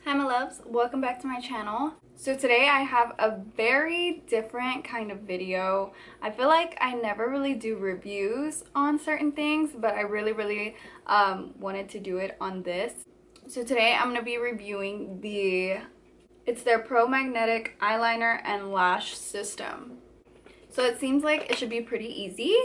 Hi my loves, welcome back to my channel. So today I have a very different kind of video. I feel like I never really do reviews on certain things, but I really wanted to do it on this. So today I'm going to be reviewing it's their Pro Magnetic Eyeliner and Lash System. So it seems like it should be pretty easy.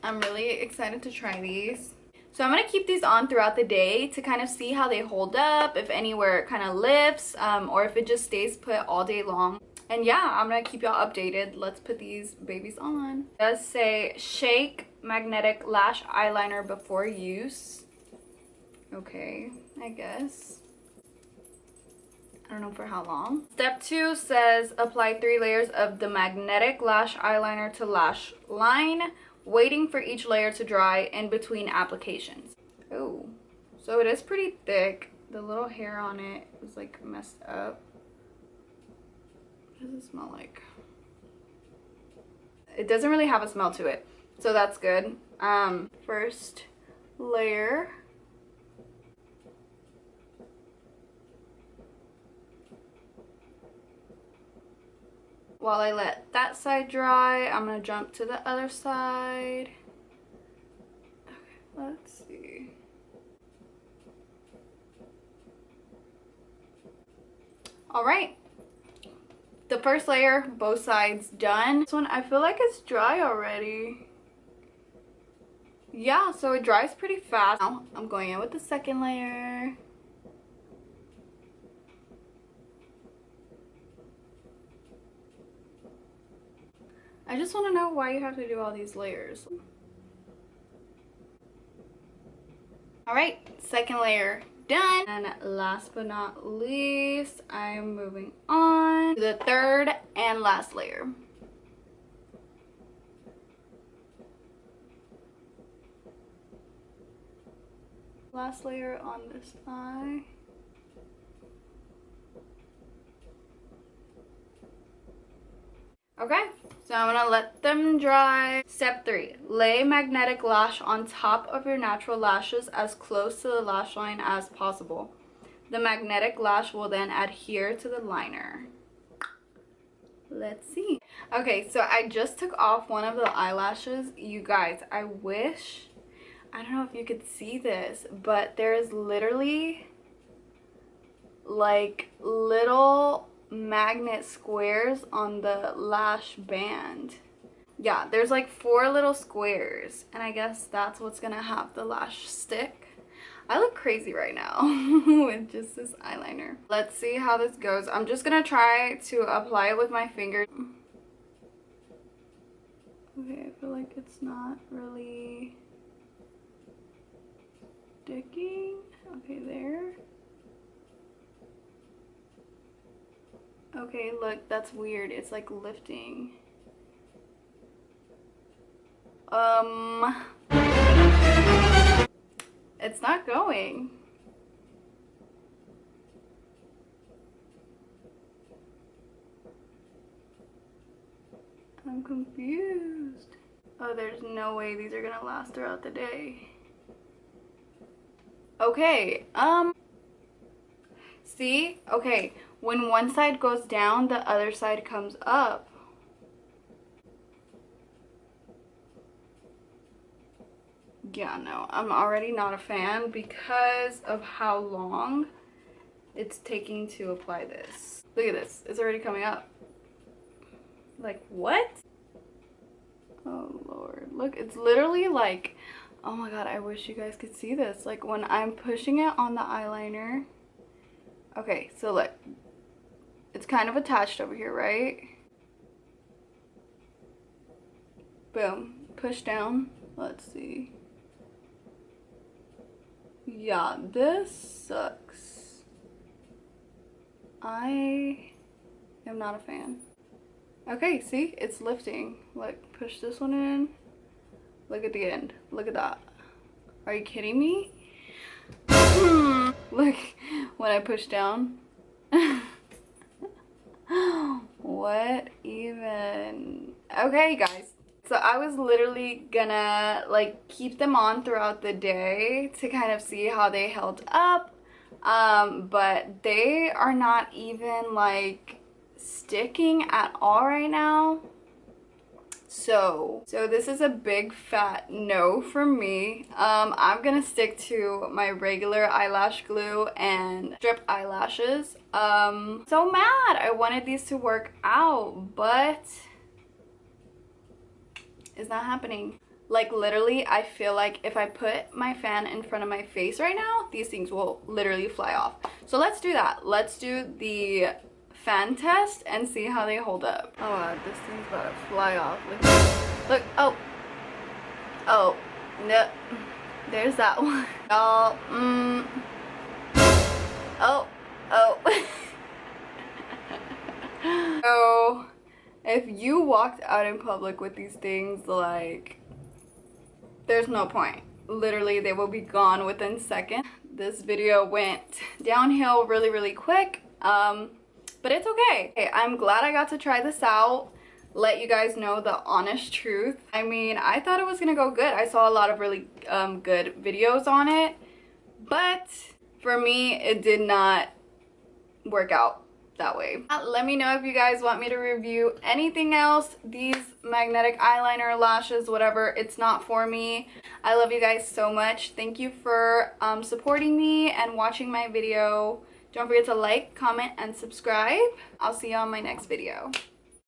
I'm really excited to try these. So I'm going to keep these on throughout the day to kind of see how they hold up, if anywhere it kind of lifts, or if it just stays put all day long. And yeah, I'm going to keep y'all updated. Let's put these babies on. It does say shake magnetic lash eyeliner before use. Okay, I guess. I don't know for how long. Step 2 says apply 3 layers of the magnetic lash eyeliner to lash line, waiting for each layer to dry in between applications. Oh, so it is pretty thick. The little hair on it was like messed up. What does it smell like? It doesn't really have a smell to it, so that's good. First layer. While I let that side dry, I'm going to jump to the other side. Okay, let's see. Alright. The first layer, both sides done. This one, I feel like it's dry already. Yeah, so it dries pretty fast. Now, I'm going in with the second layer. I just want to know why you have to do all these layers. Alright, second layer done. And last but not least, I'm moving on to the third and last layer. Last layer on this eye. Okay, so I'm gonna let them dry. Step 3, lay magnetic lash on top of your natural lashes as close to the lash line as possible. The magnetic lash will then adhere to the liner. Let's see. Okay, so I just took off one of the eyelashes. You guys, I don't know if you could see this, but there is literally like little magnet squares on the lash band. Yeah, there's like 4 little squares, and I guess that's what's gonna have the lash stick. I look crazy right now with just this eyeliner. Let's see how this goes. I'm just gonna try to apply it with my fingers. Okay, I feel like it's not really sticking. Okay, there. Okay, look, that's weird. It's like lifting. It's not going. I'm confused. Oh, there's no way these are gonna last throughout the day. Okay, see? Okay, when one side goes down, the other side comes up. Yeah, no, I'm already not a fan because of how long it's taking to apply this. Look at this, it's already coming up. Like, what? Oh Lord, look, it's literally like, oh my god, I wish you guys could see this. Like when I'm pushing it on the eyeliner. Okay, so look, it's kind of attached over here, right? Boom, push down. Let's see. Yeah, this sucks. I am not a fan. Okay, see, it's lifting. Like, push this one in. Look at the end. Look at that. Are you kidding me? Look, when I push down. What even? Okay, guys. So I was literally gonna like keep them on throughout the day to kind of see how they held up. but they are not even like sticking at all right now. So this is a big fat no from me. I'm gonna stick to my regular eyelash glue and strip eyelashes. So mad. I wanted these to work out, but it's not happening. Like literally, I feel like if I put my fan in front of my face right now, these things will literally fly off. So let's do that. Let's do the fan test and see how they hold up. Oh god, this thing's about to fly off. Look, oh no, there's that one. Y'all, oh. So if you walked out in public with these things, like, there's no point. Literally, they will be gone within seconds. This video went downhill really quick, but it's okay. Hey, I'm glad I got to try this out, let you guys know the honest truth. I mean, I thought it was gonna go good. I saw a lot of really good videos on it, but for me, it did not work out that way. Let me know if you guys want me to review anything else. These magnetic eyeliner, lashes, whatever, it's not for me. I love you guys so much. Thank you for supporting me and watching my video. Don't forget to like, comment, and subscribe. I'll see you on my next video.